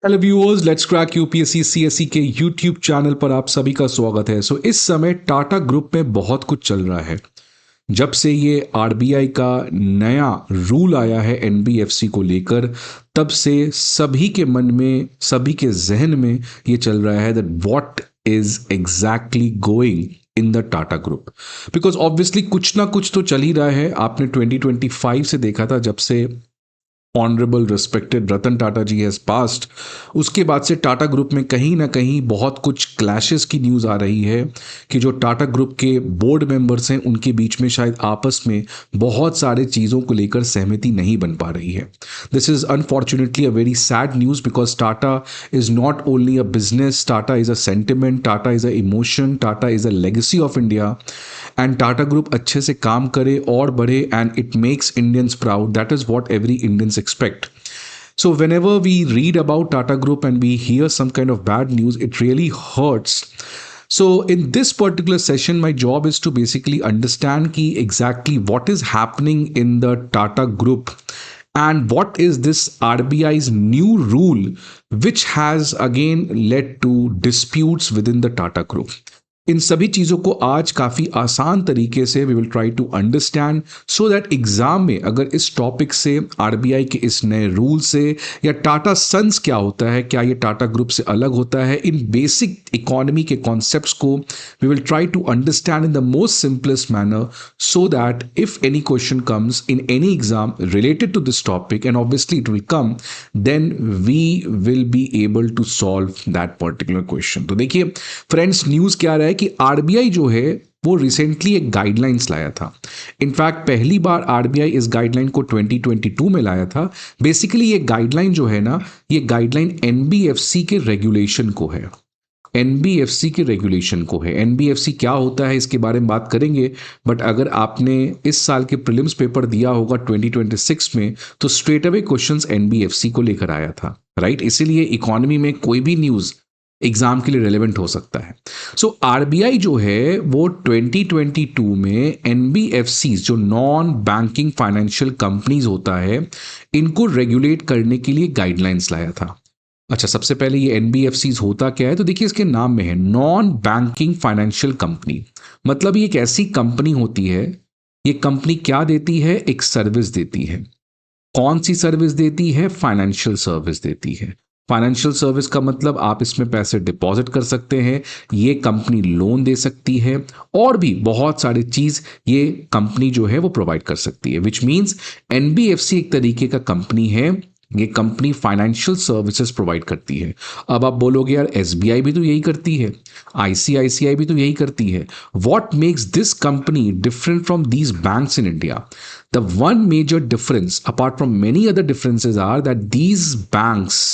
Hello viewers, let's crack UPSC CSC के YouTube channel पर आप सभी का स्वागत है। इस समय टाटा ग्रुप में बहुत कुछ चल रहा है। जब से ये आरबीआई का नया रूल आया है एनबीएफसी को लेकर, तब से सभी के मन में, सभी के जहन में ये चल रहा है that what is exactly going in the Tata group. Because obviously कुछ ना कुछ तो चल ही रहा है। आपने 2025 से देखा था, जब से honourable respected Ratan Tata ji has passed, उसके बाद से टाटा ग्रुप में कहीं ना कहीं बहुत कुछ क्लैशेस की न्यूज़ आ रही है कि जो टाटा ग्रुप के बोर्ड मेंबर्स हैं उनके बीच में शायद आपस में बहुत सारे चीज़ों को लेकर सहमति नहीं बन पा रही है। This is unfortunately a very sad news because Tata is not only a business, Tata is a sentiment, Tata is a emotion, Tata is a legacy of India. And Tata group अच्छे से काम करे और बढ़े and it makes Indians proud. That is what every Indians expect. So, whenever we read about Tata Group and we hear some kind of bad news, it really hurts. So, in this particular session, my job is to basically understand key exactly what is happening in the Tata Group and what is this RBI's new rule, which has again led to disputes within the Tata Group. इन सभी चीज़ों को आज काफ़ी आसान तरीके से we will try to understand, so that exam में अगर इस टॉपिक से, आरबीआई के इस नए रूल से, या टाटा सन्स क्या होता है, क्या ये टाटा ग्रुप से अलग होता है, इन बेसिक इकोनॉमी के कॉन्सेप्ट्स को we will try to understand in the most simplest manner, so that if any question comes in any exam related to this topic, and obviously it will come, then we will be able to solve that particular question. तो देखिए friends, news क्या रहा है कि RBI जो है वो recently एक गाइडलाइंस लाया था। इनफैक्ट पहली बार आरबीआई इस गाइडलाइन को 2022 में लाया था। बेसिकली ये गाइडलाइन जो है ना, ये गाइडलाइन एनबीएफसी के रेगुलेशन को है। एनबीएफसी के रेगुलेशन को है। एनबीएफसी क्या होता है इसके बारे में बात करेंगे, बट अगर आपने इस साल के प्रीलिम्स पेपर दिया होगा 2026 में, तो स्ट्रेट अवे क्वेश्चंस एनबीएफसी को लेकर आया था, राइट? इसीलिए इकोनॉमी में कोई भी न्यूज़ एग्जाम के लिए रेलेवेंट हो सकता है। सो आरबीआई जो है वो 2022 में एनबीएफसी, जो नॉन बैंकिंग फाइनेंशियल कंपनीज होता है, इनको रेगुलेट करने के लिए गाइडलाइंस लाया था। अच्छा, सबसे पहले ये एनबीएफसी होता क्या है, तो देखिए इसके नाम में है नॉन बैंकिंग फाइनेंशियल कंपनी। मतलब ये एक ऐसी कंपनी होती है, ये कंपनी क्या देती है? एक सर्विस देती है। कौन सी सर्विस देती है? फाइनेंशियल सर्विस देती है। फाइनेंशियल सर्विस का मतलब आप इसमें पैसे डिपॉजिट कर सकते हैं, ये कंपनी लोन दे सकती है, और भी बहुत सारी चीज ये कंपनी जो है वो प्रोवाइड कर सकती है। विच मीन्स एनबीएफसी एक तरीके का कंपनी है, ये कंपनी फाइनेंशियल सर्विसेज प्रोवाइड करती है। अब आप बोलोगे यार एसबीआई भी तो यही करती है, आईसीआईसीआई भी तो यही करती है। What makes this company different from these banks in India? The one major difference, apart from many other differences, are that these banks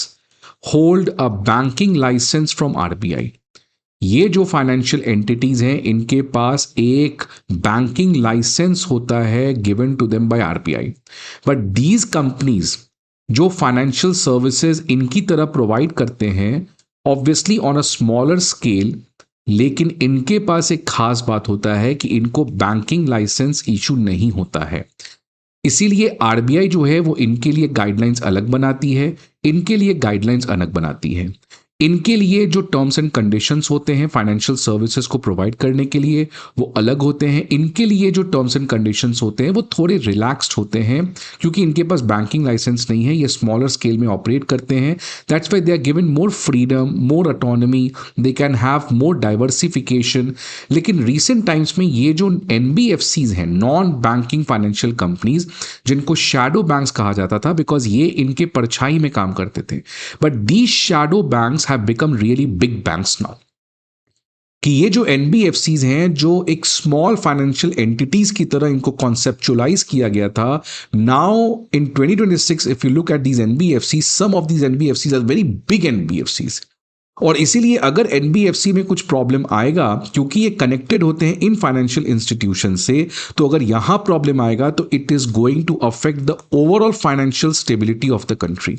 hold a banking license from RBI. ये जो फाइनेंशियल एंटिटीज हैं, इनके पास एक banking licence होता है given to them by RBI. But these companies जो financial services इनकी तरह प्रोवाइड करते हैं, obviously on a smaller scale, लेकिन इनके पास एक खास बात होता है कि इनको बैंकिंग लाइसेंस इशू नहीं होता है। इसीलिए आरबीआई जो है वो इनके लिए गाइडलाइंस अलग बनाती है, इनके लिए गाइडलाइंस अलग बनाती है। इनके लिए जो टर्म्स एंड कंडीशंस होते हैं फाइनेंशियल सर्विसेज को प्रोवाइड करने के लिए, वो अलग होते हैं। इनके लिए जो टर्म्स एंड कंडीशंस होते हैं वो थोड़े रिलैक्स्ड होते हैं, क्योंकि इनके पास बैंकिंग लाइसेंस नहीं है, ये स्मॉलर स्केल में ऑपरेट करते हैं। That's why they are given more freedom, more autonomy, they can have more diversification. लेकिन रिसेंट टाइम्स में ये जो एनबीएफसीज हैं, नॉन बैंकिंग फाइनेंशियल कंपनीज, जिनको शैडो बैंक्स कहा जाता था बिकॉज ये इनके परछाई में काम करते थे, but these shadow banks have become really big banks now। कि ये जो एनबीएफसीज हैं, जो एक स्मॉल फाइनेंशियल एंटिटीज की तरह इनको कॉन्सेप्चुलाइज किया गया था, now in 2026 if you look at these NBFC, some of these NBFCs are very big NBFCs. और इसीलिए अगर एनबीएफसी में कुछ प्रॉब्लम आएगा, क्योंकि ये कनेक्टेड होते हैं इन फाइनेंशियल इंस्टीट्यूशन से, तो अगर यहां प्रॉब्लम आएगा तो it is going to affect the overall financial stability of the country.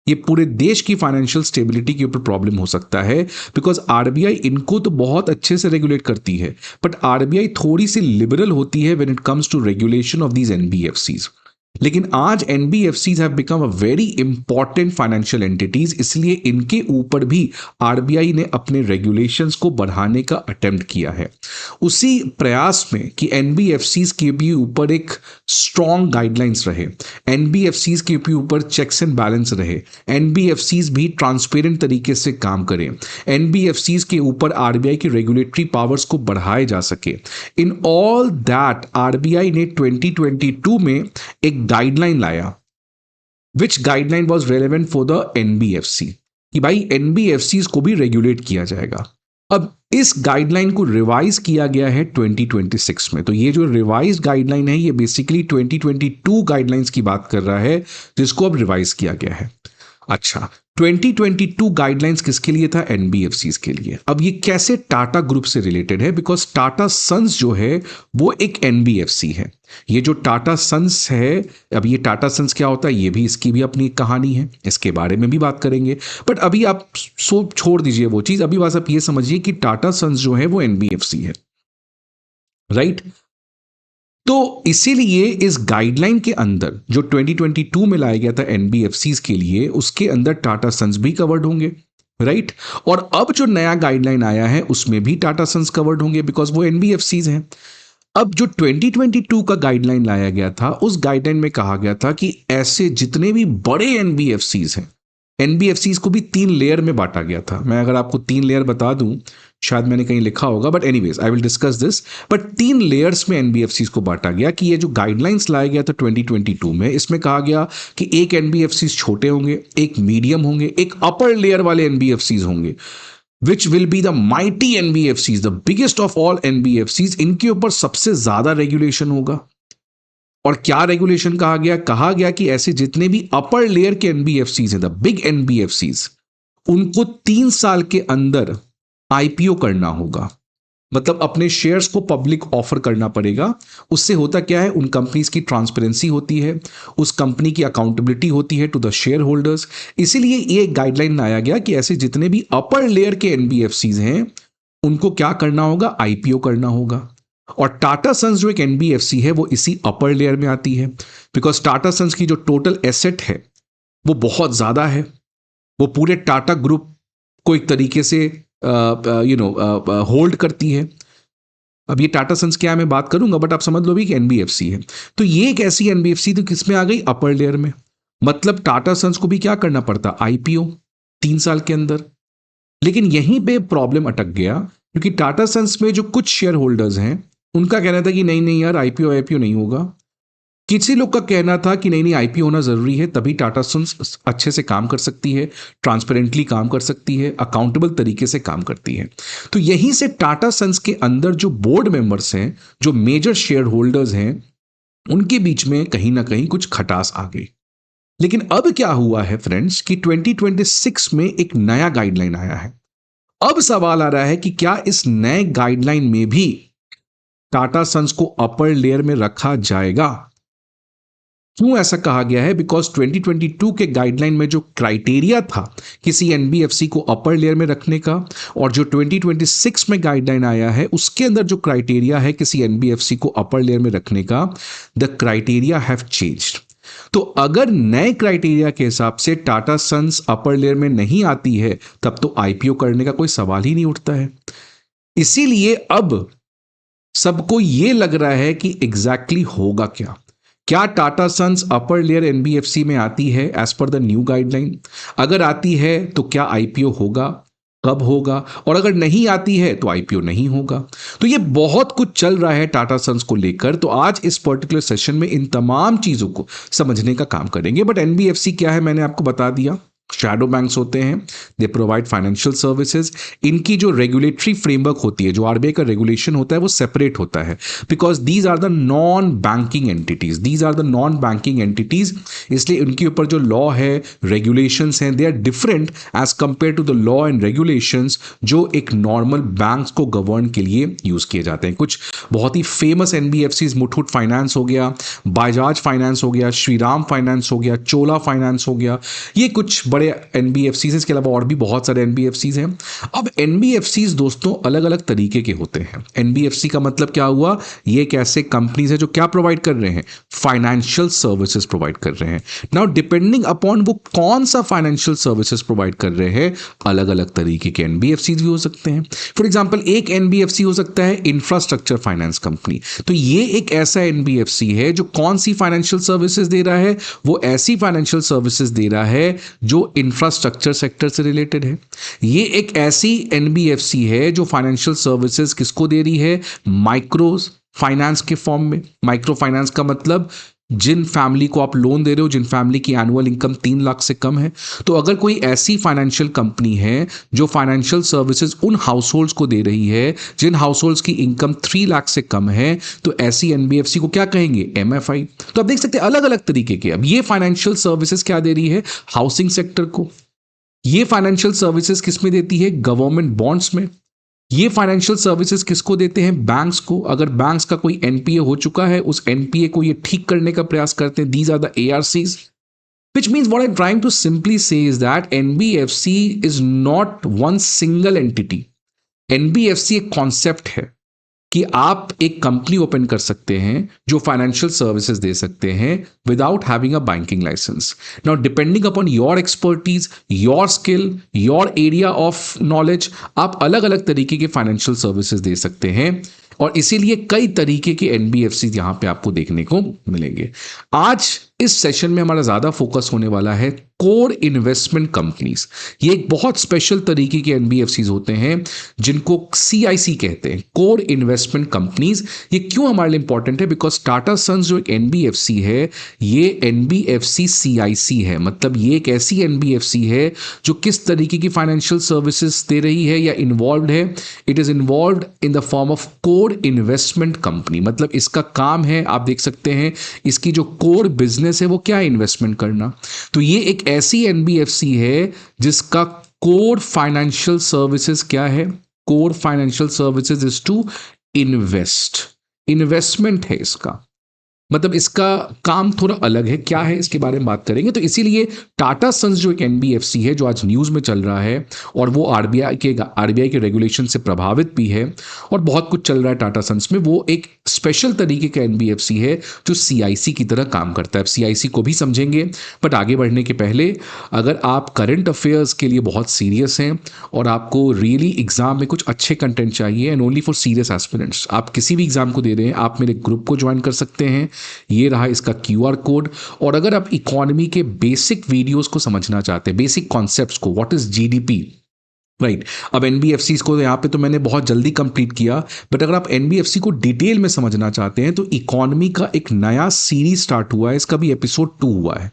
ये पूरे देश की फाइनेंशियल स्टेबिलिटी के ऊपर प्रॉब्लम हो सकता है, बिकॉज आरबीआई इनको तो बहुत अच्छे से रेगुलेट करती है, बट आरबीआई थोड़ी सी लिबरल होती है when it comes to regulation of these NBFCs. लेकिन आज NBFCs have become a very important financial entities, इसलिए इनके ऊपर भी आरबीआई ने अपने रेगुलेशंस को बढ़ाने का अटेम्प्ट किया है, उसी प्रयास में कि एनबीएफसीज के भी ऊपर एक स्ट्रॉन्ग गाइडलाइंस रहे, एनबीएफसीज के भी ऊपर चेक्स एंड बैलेंस रहे, एनबीएफसीज भी ट्रांसपेरेंट तरीके से काम करें, एनबीएफसीज के ऊपर आरबीआई की रेगुलेटरी पावर्स को बढ़ाए जा सके। इन ऑल दैट आरबीआई ने 2022 में एक गाइडलाइन लाया, which guideline was relevant for the NBFC, कि भाई एनबीएफसी को भी रेगुलेट किया जाएगा। अब इस गाइडलाइन को रिवाइज किया गया है 2026 में। तो ये जो रिवाइज गाइडलाइन है ये बेसिकली 2022 गाइडलाइंस की बात कर रहा है, जिसको अब रिवाइज किया गया है। अच्छा, 2022 गाइडलाइंस किसके लिए था? एनबीएफसीज के लिए। अब ये कैसे टाटा ग्रुप से रिलेटेड है? बिकॉज टाटा सन्स जो है वो एक एनबीएफसी है। ये जो टाटा सन्स है, अब ये टाटा सन्स क्या होता है ये भी, इसकी भी अपनी कहानी है, इसके बारे में भी बात करेंगे। बट अभी आप छोड़ दीजिए वो चीज, अभी बस आप ये समझिए कि टाटा सन्स जो है वो एनबीएफसी है, राइट? तो इसीलिए इस गाइडलाइन के अंदर जो 2022 में लाया गया था एनबीएफसीज के लिए, उसके अंदर टाटा सन्स भी कवर्ड होंगे, राइट? और अब जो नया गाइडलाइन आया है उसमें भी टाटा सन्स कवर्ड होंगे, बिकॉज वो एनबीएफसीज हैं। अब जो 2022 का गाइडलाइन लाया गया था, उस गाइडलाइन में कहा गया था कि ऐसे जितने भी बड़े एनबीएफसीज हैं, एनबीएफसीज को भी 3 लेयर में बांटा गया था। मैं अगर आपको 3 लेयर बता दूं, शायद मैंने कहीं लिखा होगा, but anyways I will discuss this. But 3 layers में एनबीएफसीज को बांटा गया कि ये जो गाइडलाइंस लाया गया था 2022 में, इसमें कहा गया कि एक एनबीएफसीज छोटे होंगे, एक मीडियम होंगे, एक अपर लेयर वाले एनबीएफसीज होंगे, which will be the mighty NBFCs, the biggest of all NBFCs. इनके ऊपर सबसे ज्यादा रेगुलेशन होगा। और क्या रेगुलेशन कहा गया? कहा गया कि ऐसे जितने भी अपर लेयर के एनबीएफसीज हैं, द बिग एनबीएफसीज, उनको 3 साल के अंदर आईपीओ करना होगा, मतलब अपने शेयर्स को पब्लिक ऑफर करना पड़ेगा। उससे होता क्या है, उन कंपनीज की ट्रांसपेरेंसी होती है, उस कंपनी की अकाउंटेबिलिटी होती है टू द शेयर होल्डर्स। इसीलिए ये गाइडलाइन लाया गया कि ऐसे जितने भी अपर लेयर के एनबीएफसीज हैं उनको क्या करना होगा? आईपीओ करना होगा। और टाटा सन्स जो एक एनबीएफसी है वो इसी अपर लेयर में आती है, बिकॉज टाटा सन्स की जो टोटल एसेट है वो बहुत ज्यादा है, वो पूरे टाटा ग्रुप को एक तरीके से होल्ड करती है। अब ये टाटा सन्स क्या है मैं बात करूंगा, बट आप समझ लो भी कि एनबीएफसी है। तो ये एक ऐसी एनबीएफसी तो किसमें आ गई? अपर लेयर में। मतलब टाटा सन्स को भी क्या करना पड़ता? आईपीओ 3 साल के अंदर। लेकिन यहीं पे प्रॉब्लम अटक गया, क्योंकि टाटा सन्स में जो कुछ शेयर होल्डर्स हैं उनका कहना था कि नहीं यार आईपीओ नहीं होगा। किसी लोग का कहना था कि नहीं आईपीओ होना जरूरी है, तभी टाटा सन्स अच्छे से काम कर सकती है, ट्रांसपेरेंटली काम कर सकती है, अकाउंटेबल तरीके से काम करती है। तो यहीं से टाटा सन्स के अंदर जो बोर्ड मेंबर्स हैं, जो मेजर शेयर होल्डर्स हैं, उनके बीच में कहीं ना कहीं कुछ खटास आ गई। लेकिन अब क्या हुआ है फ्रेंड्स कि 2026 में एक नया गाइडलाइन आया है। अब सवाल आ रहा है कि क्या इस नए गाइडलाइन में भी टाटा सन्स को अपर लेयर में रखा जाएगा? क्यों ऐसा कहा गया है? बिकॉज 2022 के गाइडलाइन में जो क्राइटेरिया था किसी एनबीएफसी को अपर लेयर में रखने का, और जो 2026 में गाइडलाइन आया है उसके अंदर जो क्राइटेरिया है किसी एनबीएफसी को अपर लेयर में रखने का, द क्राइटेरिया हैव चेंज्ड। तो अगर नए क्राइटेरिया के हिसाब से टाटा सन्स अपर लेयर में नहीं आती है, तब तो आईपीओ करने का कोई सवाल ही नहीं उठता है। इसीलिए अब सबको यह लग रहा है कि एग्जैक्टली होगा क्या। क्या Tata Sons upper layer NBFC में आती है as per the new guideline? अगर आती है तो क्या आईपीओ होगा, कब होगा? और अगर नहीं आती है तो आईपीओ नहीं होगा। तो ये बहुत कुछ चल रहा है टाटा सन्स को लेकर। तो आज इस पर्टिकुलर सेशन में इन तमाम चीजों को समझने का काम करेंगे। बट एनबीएफसी क्या है मैंने आपको बता दिया। शैडो बैंक्स होते हैं, दे प्रोवाइड फाइनेंशियल सर्विसेज। इनकी जो रेगुलेटरी फ्रेमवर्क होती है, जो आरबीआई का रेगुलेशन होता है, वो सेपरेट होता है, because these are the non banking entities. These are the non banking entities, इसलिए उनके ऊपर जो लॉ है, रेगुलेशंस हैं, they are different as compare to the law and regulations जो एक नॉर्मल बैंक्स को गवर्न के लिए यूज किए जाते हैं। कुछ बहुत ही फेमस एनबीएफसीज, मुथूट फाइनेंस हो गया, बजाज फाइनेंस हो गया, श्रीराम फाइनेंस हो गया, चोला फाइनेंस हो गया, ये कुछ बड़े एनबीएफसीज, इसके अलावा और भी बहुत सारे एनबीएफसीज हैं। अब एनबीएफसीज दोस्तों अलग अलग तरीके के होते हैं। एनबीएफसी का मतलब क्या हुआ, ये एक ऐसे कंपनीज है जो क्या प्रोवाइड कर रहे हैं, फाइनेंशियल सर्विसेज प्रोवाइड कर रहे हैं। नाउ डिपेंडिंग अपॉन वो कौन सा फाइनेंशियल सर्विसेज प्रोवाइड कर रहे हैं, अलग अलग तरीके के एनबीएफसीज भी हो सकते हैं। फॉर एग्जांपल एक एनबीएफसी हो सकता है इंफ्रास्ट्रक्चर फाइनेंस कंपनी। तो ये एक ऐसा एनबीएफसी है जो कौन सी फाइनेंशियल सर्विसेज दे रहा है, वो ऐसी फाइनेंशियल सर्विसेज दे रहा है जो इंफ्रास्ट्रक्चर सेक्टर से रिलेटेड है। ये एक ऐसी एनबीएफसी है जो फाइनेंशियल सर्विसेज किसको दे रही है, माइक्रो फाइनेंस के फॉर्म में। माइक्रो फाइनेंस का मतलब जिन फैमिली को आप लोन दे रहे हो, जिन फैमिली की एनुअल इनकम 3 लाख से कम है। तो अगर कोई ऐसी फाइनेंशियल कंपनी है जो फाइनेंशियल सर्विसेज उन हाउस को दे रही है जिन हाउस की इनकम 3 लाख से कम है, तो ऐसी एनबीएफसी को क्या कहेंगे, एमएफआई। तो आप देख सकते हैं अलग अलग तरीके के। अब ये फाइनेंशियल सर्विसेज क्या दे रही है, हाउसिंग सेक्टर को। ये फाइनेंशियल सर्विसेज किस में देती है, गवर्नमेंट बॉन्ड्स में। ये फाइनेंशियल सर्विसेज किसको देते हैं, बैंक्स को। अगर बैंक्स का कोई एनपीए हो चुका है, उस एनपीए को ये ठीक करने का प्रयास करते हैं। These are the ARCs, which means what I'm trying to simply say is that NBFC is not one single entity. NBFC एक कॉन्सेप्ट है कि आप एक कंपनी ओपन कर सकते हैं जो फाइनेंशियल सर्विसेज दे सकते हैं without having a banking licence. Now depending upon your expertise, your skill, your area of knowledge, आप अलग अलग तरीके के फाइनेंशियल सर्विसेज दे सकते हैं। और इसीलिए कई तरीके के एनबीएफसी यहां पे आपको देखने को मिलेंगे। आज इस सेशन में हमारा ज्यादा फोकस होने वाला है कोर इन्वेस्टमेंट कंपनीज। ये एक बहुत स्पेशल तरीके के एनबीएफसीज होते हैं जिनको सीआईसी कहते हैं, कोर इन्वेस्टमेंट कंपनीज। ये क्यों हमारे लिए इंपॉर्टेंट है, बिकॉज टाटा सन्स जो एक एनबीएफसी है, ये एनबीएफसी सीआईसी है। मतलब ये एक ऐसी एनबीएफसी है जो किस तरीके की फाइनेंशियल सर्विसेज दे रही है या इन्वॉल्व है, it is involve in the form of core investment company. मतलब इसका काम है, आप देख सकते हैं इसकी जो कोर बिजनेस है वो क्या है, इन्वेस्टमेंट करना। तो ये एक ऐसी एनबीएफसी है जिसका कोर फाइनेंशियल सर्विसेज क्या है, core financial services is to invest. Investment है इसका, मतलब इसका काम थोड़ा अलग है। क्या है इसके बारे में बात करेंगे। तो इसीलिए टाटा सन्स जो एक एनबीएफसी है जो आज न्यूज़ में चल रहा है, और वो आरबीआई के रेगुलेशन से प्रभावित भी है और बहुत कुछ चल रहा है टाटा सन्स में, वो एक स्पेशल तरीके का एनबीएफसी है जो सीआईसी की तरह काम करता है। सीआईसी को भी समझेंगे, बट आगे बढ़ने के पहले अगर आप करंट अफेयर्स के लिए बहुत सीरियस हैं और आपको रियली एग्जाम में कुछ अच्छे कंटेंट चाहिए, and only for serious aspirants, आप किसी भी एग्जाम को दे रहे हैं, आप मेरे ग्रुप को ज्वाइन कर सकते हैं। ये रहा इसका क्यूआर कोड। और अगर आप इकोनॉमी के बेसिक वीडियोस को समझना चाहते हैं, बेसिक कॉन्सेप्ट्स को, व्हाट इज जीडीपी, राइट। अब एनबीएफसी को यहाँ पे तो मैंने बहुत जल्दी कंप्लीट किया, बट अगर आप एनबीएफसी को डिटेल में समझना चाहते हैं तो इकोनॉमी का एक नया सीरीज स्टार्ट हुआ है, इसका भी एपिसोड 2 हुआ है।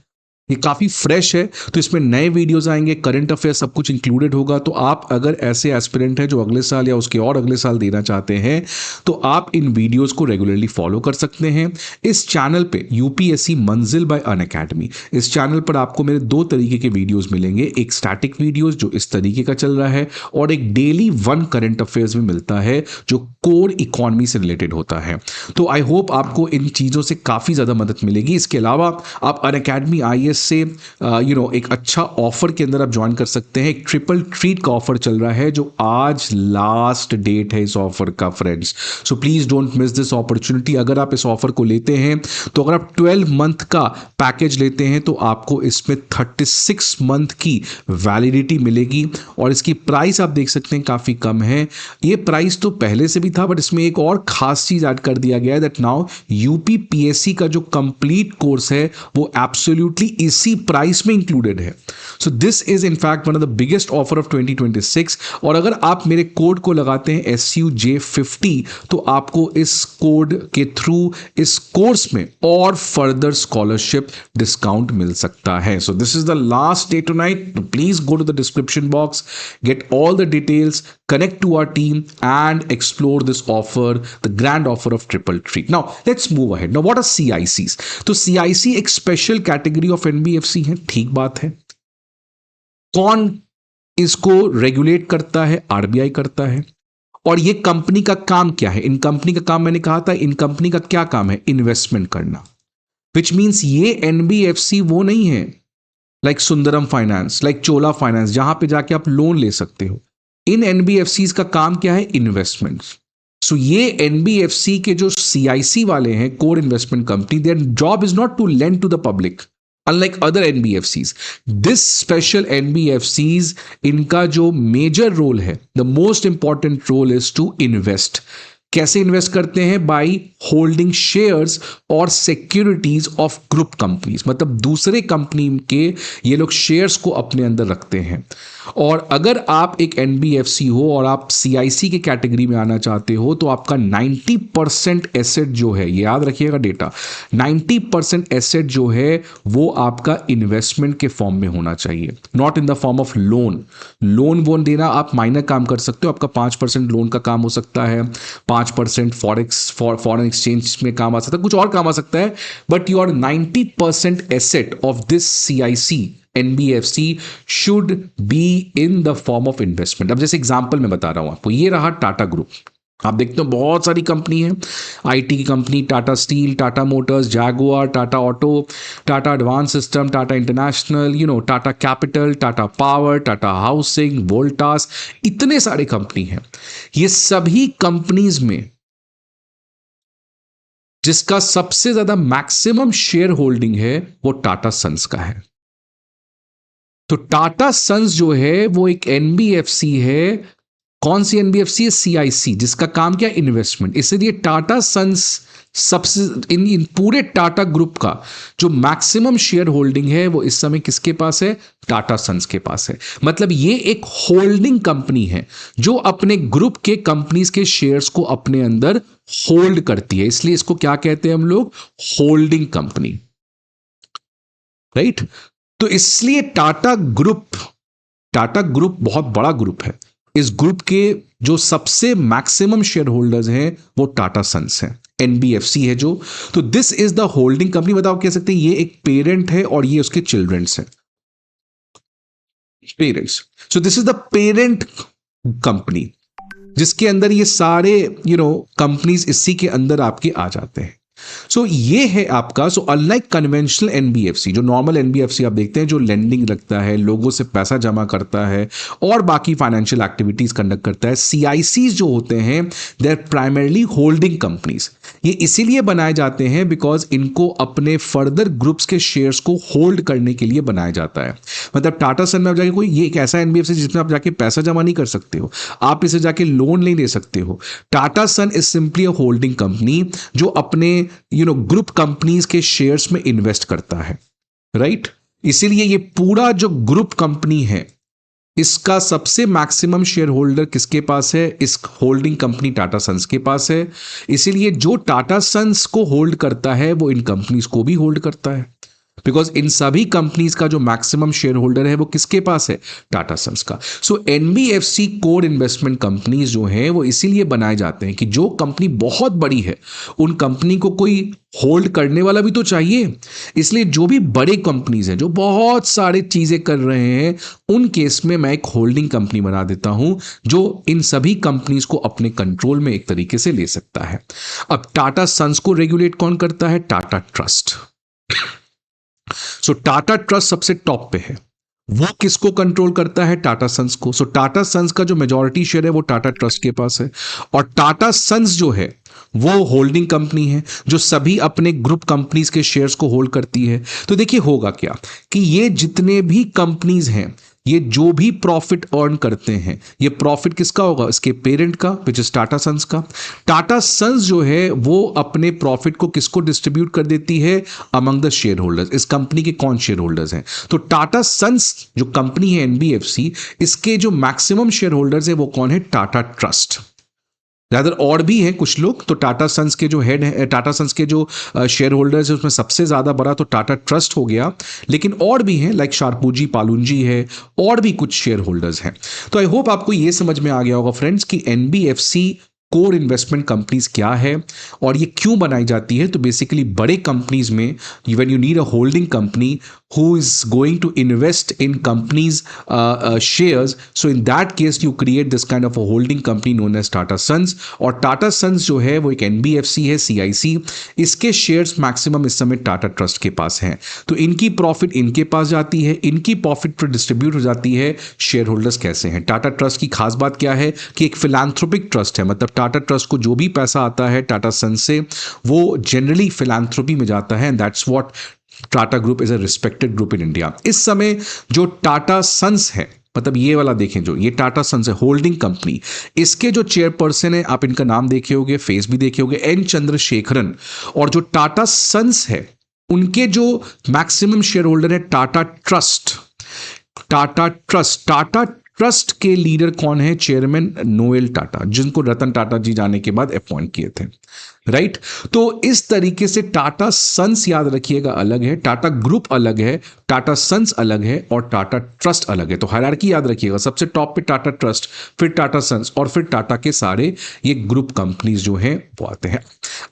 ये काफ़ी फ्रेश है, तो इसमें नए वीडियोस आएंगे, करंट अफेयर सब कुछ इंक्लूडेड होगा। तो आप अगर ऐसे एस्पिरेंट हैं जो अगले साल या उसके और अगले साल देना चाहते हैं, तो आप इन वीडियोस को रेगुलरली फॉलो कर सकते हैं। इस चैनल पे यूपीएससी मंजिल बाय अनअकैडमी, इस चैनल पर आपको मेरे 2 तरीके के वीडियोस मिलेंगे। एक स्टैटिक वीडियोस जो इस तरीके का चल रहा है, और एक डेली 1 करंट अफेयर्स भी मिलता है जो कोर इकोनॉमी से रिलेटेड होता है। तो आई होप आपको इन चीज़ों से काफ़ी ज़्यादा मदद मिलेगी। इसके अलावा आप अनअकैडमी आईएएस से एक अच्छा ऑफर के अंदर आप ज्वाइन कर सकते हैं। एक ट्रिपल ट्रीट का ऑफर चल रहा है जो आज लास्ट डेट है इस ऑफर का friends. So please don't miss this opportunity. अगर आप इस ऑफर को लेते हैं तो अगर आप 12 मंथ का पैकेज लेते हैं तो आपको इसमें 36 मंथ की वैलिडिटी मिलेगी, और इसकी प्राइस आप देख सकते हैं काफ़ी कम है। ये प्राइस तो पहले से भी था, बट इसमें एक और खास चीज़ ऐड कर दिया गया है दैट नाउ यूपीपीएससी का जो कंप्लीट कोर्स है वो एब्सोल्युटली इसी प्राइस में इंक्लूडेड है। So this is in fact one of the biggest offer of 2026। और अगर आप मेरे कोड को लगाते हैं SUJ50 तो आपको इस कोड के थ्रू इस कोर्स में और फर्दर स्कॉलरशिप डिस्काउंट मिल सकता है। So this is the last day tonight. Please go to the description box, get all the details, connect to our team and explore this offer, the grand offer of triple treat. Now let's move ahead. Now what are CICs? तो CIC एक special category of NBFC है, ठीक बात है। कौन इसको regulate करता है? आरबीआई करता है। और ये कंपनी का काम क्या है? इन कंपनी का काम मैंने कहा था, इन कंपनी का क्या काम है? इन्वेस्टमेंट करना। विच मीन्स ये एनबीएफसी वो नहीं है लाइक सुंदरम फाइनेंस, लाइक चोला फाइनेंस, जहां पे जाके आप लोन ले सकते हो। इन एनबीएफसीज का काम क्या है? इन्वेस्टमेंट्स। सो ये एनबीएफसी के जो सीआईसी वाले हैं, core investment company, their job is not to lend to the public unlike other NBFCs. This special NBFCs, इनका जो मेजर रोल है, the most important role is to invest. कैसे इन्वेस्ट करते हैं? बाई होल्डिंग शेयर्स और securities of group companies, मतलब दूसरे company के ये लोग शेयर्स को अपने अंदर रखते हैं। और अगर आप एक एनबीएफसी हो और आप सीआईसी के कैटेगरी में आना चाहते हो, तो आपका 90% एसेट जो है, ये याद रखिएगा डेटा, 90% एसेट जो है वो आपका इन्वेस्टमेंट के फॉर्म में होना चाहिए, not in the form of loan. Loan वोन देना आप माइनर काम कर सकते हो, आपका 5% लोन का काम हो सकता है, 5% फॉरेन एक्सचेंज में काम आ सकता है, कुछ और काम आ सकता है, but your 90% asset of this CIC NBFC should be in the form of investment. अब जैसे एग्जांपल मैं बता रहा हूं आपको, ये रहा टाटा ग्रुप। आप देखते हो बहुत सारी कंपनी है, आईटी की company, Tata steel, Tata Motors, Jaguar, Tata auto, Tata advance system, Tata international, Tata capital, Tata power, Tata housing, Voltas, इतने सारे कंपनी हैं। ये सभी कंपनीज में जिसका सबसे ज्यादा मैक्सिमम शेयर होल्डिंग है वो टाटा सन्स का है। तो टाटा सन्स जो है वो एक एनबीएफसी है। कौन सी एनबीएफसी है? सीआईसी, जिसका काम क्या? इन्वेस्टमेंट। इसलिए टाटा सन्स सबसे इन पूरे टाटा ग्रुप का जो मैक्सिमम शेयर होल्डिंग है वो इस समय किसके पास है? टाटा सन्स के पास है। मतलब ये एक होल्डिंग कंपनी है जो अपने ग्रुप के कंपनीज के शेयर्स को अपने अंदर होल्ड करती है, इसलिए इसको क्या कहते हैं हम लोग? Holding company, right. तो इसलिए टाटा ग्रुप बहुत बड़ा ग्रुप है। इस ग्रुप के जो सबसे मैक्सिमम शेयर होल्डर्स हैं वो टाटा सन्स हैं, एनबीएफसी है जो। तो this is the holding company. बताओ, कह सकते हैं ये एक पेरेंट है और ये उसके चिल्ड्रंस हैं, parents. So this is the parent company जिसके अंदर ये सारे कंपनीज इसी के अंदर आपके आ जाते हैं। सो ये है आपका। सो अनलाइक कन्वेंशनल एनबीएफसी, जो नॉर्मल एनबीएफसी आप देखते हैं जो लेंडिंग रखता है, लोगों से पैसा जमा करता है और बाकी फाइनेंशियल एक्टिविटीज कंडक्ट करता है, सीआईसीज जो होते हैं they are primarily holding companies. ये इसीलिए बनाए जाते हैं बिकॉज इनको अपने फर्दर ग्रुप्स के शेयर्स को होल्ड करने के लिए बनाया जाता है। मतलब टाटा सन में आप जाके ये एक ऐसा एनबीएफसी जिसमें आप जाके पैसा जमा नहीं कर सकते हो, आप इसे जाके लोन नहीं ले सकते हो। Tata son is simply a holding company जो अपने ग्रुप कंपनीज के शेयर्स में इन्वेस्ट करता है, राइट। इसीलिए ये पूरा जो ग्रुप कंपनी है इसका सबसे मैक्सिमम शेयर होल्डर किसके पास है? इस होल्डिंग कंपनी टाटा सन्स के पास है। इसीलिए जो टाटा सन्स को होल्ड करता है वो इन कंपनीज को भी होल्ड करता है, बिकॉज इन सभी कंपनीज का जो मैक्सिमम शेयर होल्डर है वो किसके पास है? टाटा सन्स का। सो एनबीएफसी कोर इन्वेस्टमेंट कंपनीज जो हैं वो इसीलिए बनाए जाते हैं कि जो कंपनी बहुत बड़ी है उन कंपनी को कोई होल्ड करने वाला भी तो चाहिए। इसलिए जो भी बड़े कंपनीज हैं जो बहुत सारे चीजें कर रहे हैं, उन केस में मैं एक होल्डिंग कंपनी बना देता हूं जो इन सभी कंपनीज को अपने कंट्रोल में एक तरीके से ले सकता है। अब टाटा सन्स को रेगुलेट कौन करता है? टाटा ट्रस्ट। सो टाटा ट्रस्ट सबसे टॉप पे है। वो किसको कंट्रोल करता है? टाटा सन्स को। सो टाटा सन्स का जो मेजॉरिटी शेयर है वो टाटा ट्रस्ट के पास है। और टाटा सन्स जो है वो होल्डिंग कंपनी है जो सभी अपने ग्रुप कंपनीज के शेयर्स को होल्ड करती है। तो देखिए होगा क्या कि ये जितने भी कंपनीज हैं, ये जो भी प्रॉफिट अर्न करते हैं, ये प्रॉफिट किसका होगा? इसके पेरेंट का, विच इज टाटा सन्स का। टाटा सन्स जो है वो अपने प्रॉफिट को किसको डिस्ट्रीब्यूट कर देती है? Among the share holders. इस कंपनी के कौन शेयर होल्डर्स हैं? तो टाटा सन्स जो कंपनी है एनबीएफसी, इसके जो मैक्सिमम शेयर होल्डर्स है वो कौन है? टाटा ट्रस्ट। रादर और भी हैं कुछ लोग, तो टाटा सन्स के जो हेड है, टाटा सन्स के जो शेयर होल्डर्स है उसमें सबसे ज्यादा बड़ा तो टाटा ट्रस्ट हो गया, लेकिन और भी हैं लाइक शार्पूजी पालुंजी है, और भी कुछ शेयर होल्डर्स हैं। तो आई होप आपको ये समझ में आ गया होगा फ्रेंड्स कि एनबीएफसी कोर इन्वेस्टमेंट कंपनीज क्या है और ये क्यों बनाई जाती है। तो बेसिकली बड़े कंपनीज में when you need a holding company, who is going to invest in companies shares. So in that case you create this kind of a holding company known as Tata Sons. और Tata Sons जो है वो एक NBFC है, CIC, इसके shares maximum इस समय Tata trust के पास हैं। तो इनकी प्रॉफिट इनके पास जाती है, इनकी प्रॉफिट पर डिस्ट्रीब्यूट हो जाती है। शेयर होल्डर्स कैसे हैं? टाटा ट्रस्ट की खास बात क्या है कि एक फिलैंथ्रोपिक ट्रस्ट है, मतलब टाटा ट्रस्ट को जो भी पैसा आता है टाटा सन्स से वो जनरली फिलैंथ्रोपी में जाता है, and that's what Tata group is a respected group in India. इस समय जो टाटा सन्स है, मतलब ये वाला देखें, जो ये टाटा सन्स है होल्डिंग कंपनी, इसके जो चेयरपर्सन है, आप इनका नाम देखे होंगे, फेस भी देखे होंगे, एन चंद्रशेखरन। और जो टाटा सन्स है उनके जो मैक्सिमम शेयर होल्डर है टाटा ट्रस्ट। टाटा ट्रस्ट के लीडर कौन है? चेयरमैन नोएल टाटा, जिनको रतन टाटा जी जाने के बाद अपॉइंट किए थे, राइट। तो इस तरीके से टाटा सन्स याद रखिएगा अलग है, टाटा ग्रुप अलग है, टाटा सन्स अलग है और टाटा ट्रस्ट अलग है। तो हायरार्की याद रखिएगा, सबसे टॉप पे टाटा ट्रस्ट, फिर टाटा सन्स और फिर टाटा के सारे ये ग्रुप कंपनीज जो हैं वो आते हैं।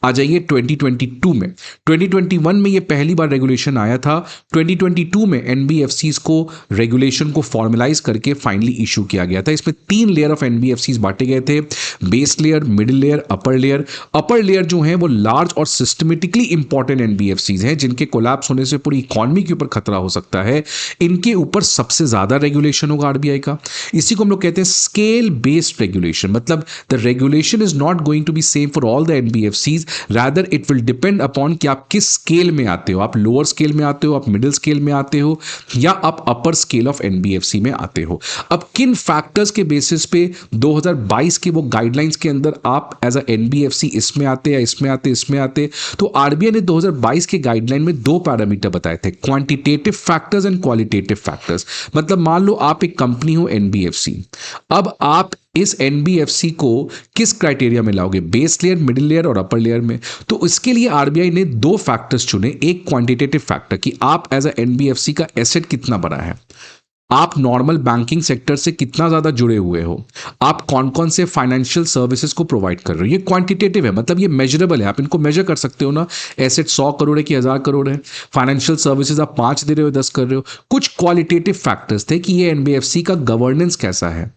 आ जाइए 2022 में। 2021 में ये पहली बार रेगुलेशन आया था। 2022 में एनबीएफसीज को रेगुलेशन को फॉर्मलाइज करके फाइनली इशू किया गया था। इसमें 3 लेयर ऑफ एनबीएफसीज बांटे गए थे, base layer, middle layer, upper layer. Upper layer जो है वो लार्ज और सिस्टमेटिकली इंपॉर्टेंट एनबीएफसीज हैं जिनके कोलैप्स होने से पूरी इकोनॉमी के ऊपर खतरा हो सकता है। इनके ऊपर सबसे ज्यादा रेगुलेशन होगा आरबीआई का। इसी को हम लोग कहते हैं स्केल बेस्ड रेगुलेशन, मतलब the regulation is not going to be same for all the NBFCs, rather it will depend upon कि आप किस स्केल में आते हो। आप लोअर स्केल में आते हो, आप मिडिल स्केल में आते हो, या आप अपर स्केल ऑफ एनबीएफसी में आते हो। अब किन फैक्टर्स के बेसिस पे 2022 के वो गाइडलाइंस के अंदर आप एज अ एनबीएफसी इसमें आते या इसमें आते, इसमें आते, तो आरबीआई ने 2022 के गाइडलाइन में 2 पैरामीटर बताए थे, quantitative factors and qualitative factors. मतलब मान लो आप एक कंपनी हो एनबीएफसी, अब आप इस एनबीएफसी को किस क्राइटेरिया में लाओगे, बेस लेयर, मिडिल लेयर और अपर लेयर में। तो इसके लिए आरबीआई ने 2 फैक्टर्स चुने। एक क्वांटिटेटिव फैक्टर कि आप एज अ एनबीएफसी का एसेट कितना बड़ा है, आप नॉर्मल बैंकिंग सेक्टर से कितना ज्यादा जुड़े हुए हो, आप कौन कौन से फाइनेंशियल सर्विसेज को प्रोवाइड कर रहे हो। ये क्वांटिटेटिव है, मतलब ये मेजरेबल है, आप इनको मेजर कर सकते हो ना। एसेट 100 करोड़ है कि 1000 करोड़ है, फाइनेंशियल सर्विसेज आप 5 दे रहे हो, 10 कर रहे हो। कुछ क्वालिटेटिव फैक्टर्स थे कि ये एनबीएफसी का गवर्नेंस कैसा है,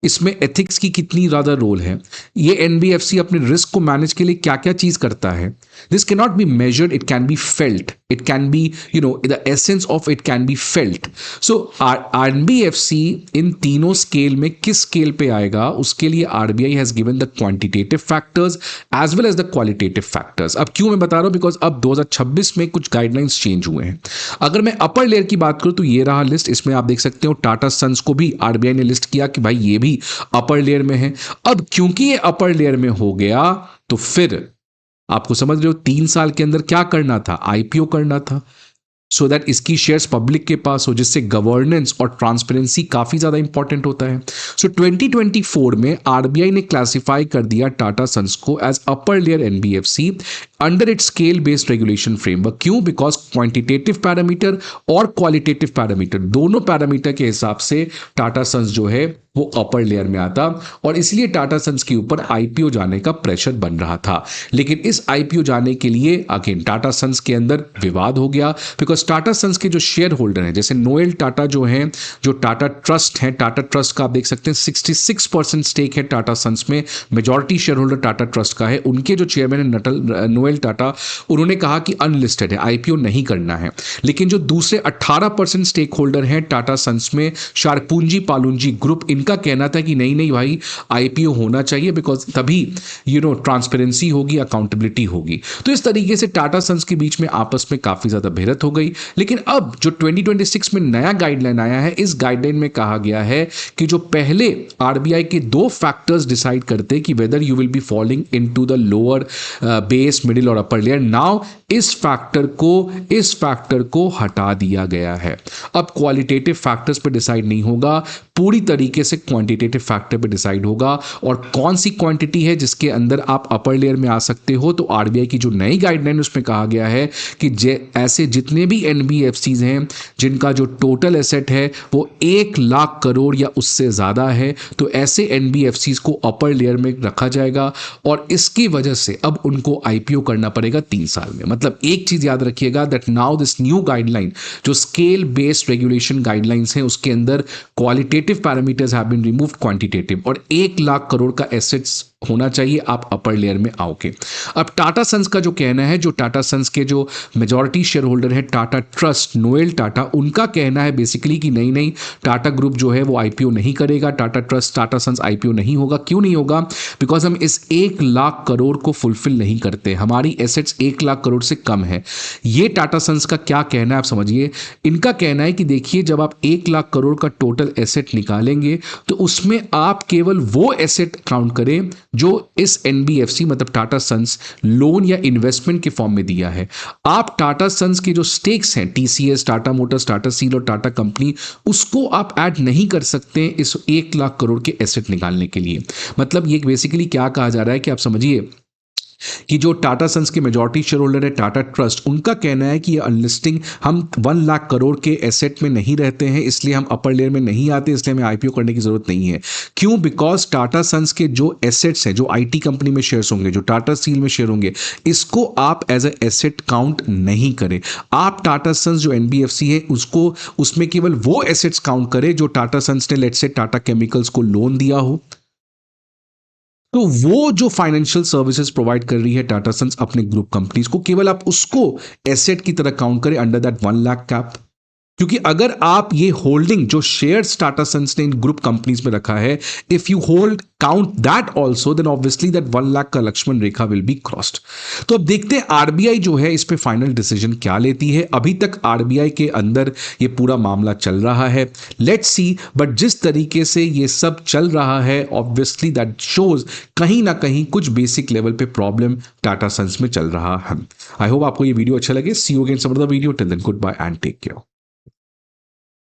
इसमें एथिक्स की कितनी ज़्यादा रोल है, ये एनबीएफसी अपने रिस्क को मैनेज के लिए क्या क्या चीज़ करता है। This can not be measured, it can be felt, it can be the essence of it can be felt. So NBFC इन तीनों स्केल में किस स्केल पे आएगा, उसके लिए RBI has given the quantitative factors as well as the qualitative factors. अब क्यों मैं बता रहा हूं, बिकॉज अब 2026 में कुछ गाइडलाइंस चेंज हुए हैं। अगर मैं अपर लेयर की बात करूं तो ये रहा लिस्ट, इसमें आप देख सकते हो टाटा सन्स को भी आरबीआई ने लिस्ट किया कि भाई ये भी अपर लेयर में है। अब क्योंकि ये अपर लेयर में हो गया तो फिर आपको समझ रहे हो 3 साल के अंदर क्या करना था, आईपीओ करना था, सो दैट इसकी शेयर्स पब्लिक के पास हो, जिससे गवर्नेंस और ट्रांसपेरेंसी काफी ज्यादा इंपॉर्टेंट होता है। सो 2024 में आरबीआई ने क्लासिफाई कर दिया टाटा सन्स को as upper layer NBFC under it scale based regulation framework. क्यों? बिकॉज क्वांटिटेटिव पैरामीटर और क्वालिटेटिव पैरामीटर, दोनों पैरामीटर के हिसाब से टाटा सन्स जो है वो अपर लेयर में आता, और इसलिए टाटा सन्स के ऊपर आईपीओ जाने का प्रेशर बन रहा था। लेकिन इस आईपीओ जाने के लिए अगेन टाटा सन्स के अंदर विवाद हो गया, बिकॉज टाटा सन्स के जो शेयर होल्डर हैं, जैसे नोएल टाटा जो हैं, जो टाटा ट्रस्ट है, टाटा ट्रस्ट का आप देख सकते हैं 66% स्टेक है टाटा सन्स में, majority share holder Tata trust का है। उनके जो चेयरमैन है नोएल टाटा, उन्होंने कहा कि अनलिस्टेड है, आईपीओ नहीं करना है। लेकिन जो दूसरे 18% स्टेक होल्डर हैं टाटा सन्स में, शारपूंजी पालुंजी ग्रुप, इनका कहना था कि नहीं नहीं भाई आईपीओ होना चाहिए, बिकॉज तभी ट्रांसपेरेंसी होगी, अकाउंटेबिलिटी होगी। तो इस तरीके से टाटा सन्स के बीच में आपस में काफी ज्यादा भिड़ंत हो गई। लेकिन अब जो 2026 में नया गाइडलाइन आया है, इस गाइडलाइन में कहा गया है कि जो पहले आरबीआई के 2 फैक्टर्स डिसाइड करते कि whether you will be falling into the lower base, middle और अपर लेयर, नाउ इस फैक्टर को हटा दिया गया है। अब क्वालिटेटिव फैक्टर्स पे डिसाइड नहीं होगा, पूरी तरीके से क्वांटिटेटिव फैक्टर पे डिसाइड होगा। और कौन सी क्वांटिटी है जिसके अंदर आप अपर लेयर में आ सकते हो, तो आरबीआई की जो नई गाइडलाइन उसमें कहा गया है कि ऐसे जितने भी एनबीएफसीज हैं जिनका जो टोटल एसेट है वो 1 लाख करोड़ या उससे ज़्यादा है, तो ऐसे एनबीएफसीज को अपर लेयर में रखा जाएगा। और इसकी वजह से अब उनको आईपीओ करना पड़ेगा 3 साल में। मतलब एक चीज याद रखिएगा that now this new guideline जो स्केल बेस्ड रेगुलेशन गाइडलाइंस हैं उसके अंदर qualitative parameters have been removed quantitative, और 1 लाख करोड़ का एसेट्स होना चाहिए आप अपर लेयर में आओगे। अब टाटा सन्स का जो कहना है, जो टाटा सन्स के जो मेजॉरिटी शेयर होल्डर है टाटा ट्रस्ट नोएल टाटा, उनका कहना है बेसिकली कि नहीं नहीं टाटा ग्रुप जो है वो आईपीओ नहीं करेगा, Tata Trust Tata Sons IPO नहीं होगा। क्यों नहीं होगा? बिकॉज हम इस 1 लाख करोड़ को फुलफिल नहीं करते, हमारी एसेट्स 1 लाख करोड़ से कम है। ये टाटा सन्स का क्या कहना है आप समझिए। इनका कहना है कि देखिए जब आप 1 लाख करोड़ का टोटल एसेट निकालेंगे तो उसमें आप केवल वो एसेट काउंट करें जो इस एनबीएफसी मतलब टाटा सन्स लोन या इन्वेस्टमेंट के फॉर्म में दिया है। आप टाटा सन्स के जो स्टेक्स हैं TCS, Tata Motors, Tata steel और टाटा कंपनी, उसको आप ऐड नहीं कर सकते इस 1 लाख करोड़ के एसेट निकालने के लिए। मतलब ये बेसिकली क्या कहा जा रहा है कि आप समझिए कि जो टाटा सन्स के मेजॉरिटी शेयर होल्डर है टाटा ट्रस्ट, उनका कहना है कि ये अनलिस्टिंग हम 1 लाख करोड़ के एसेट में नहीं रहते हैं, इसलिए हम अपर लेयर में नहीं आते, इसलिए हमें आईपीओ करने की जरूरत नहीं है। क्यों? बिकॉज टाटा सन्स के जो एसेट्स हैं, जो आईटी कंपनी में शेयर्स होंगे, जो टाटा स्टील में शेयर होंगे, इसको आप एज ए एसेट काउंट नहीं करें। आप टाटा सन्स जो एनबीएफसी है उसको उसमें केवल वो एसेट्स काउंट करें जो टाटा सन्स ने लेट्स से टाटा केमिकल्स को लोन दिया हो। तो वो जो फाइनेंशियल सर्विसेज प्रोवाइड कर रही है टाटा सन्स अपने ग्रुप कंपनीज को, केवल आप उसको एसेट की तरह काउंट करें अंडर दैट 1 लाख कैप। क्योंकि अगर आप ये होल्डिंग जो शेयर्स टाटा सन्स ने इन ग्रुप कंपनीज में रखा है, if you hold count that also, then obviously that 1 lakh का Lakshman rekha will be crossed. तो अब देखते हैं आरबीआई जो है इस पे फाइनल डिसीजन क्या लेती है। अभी तक आरबीआई के अंदर ये पूरा मामला चल रहा है, लेट्स सी। बट जिस तरीके से ये सब चल रहा है ऑब्वियसली दैट शोज कहीं ना कहीं कुछ बेसिक लेवल पे प्रॉब्लम टाटा सन्स में चल रहा है। आई होप आपको ये वीडियो अच्छा लगे। See you again some other video, till then good bye and take care.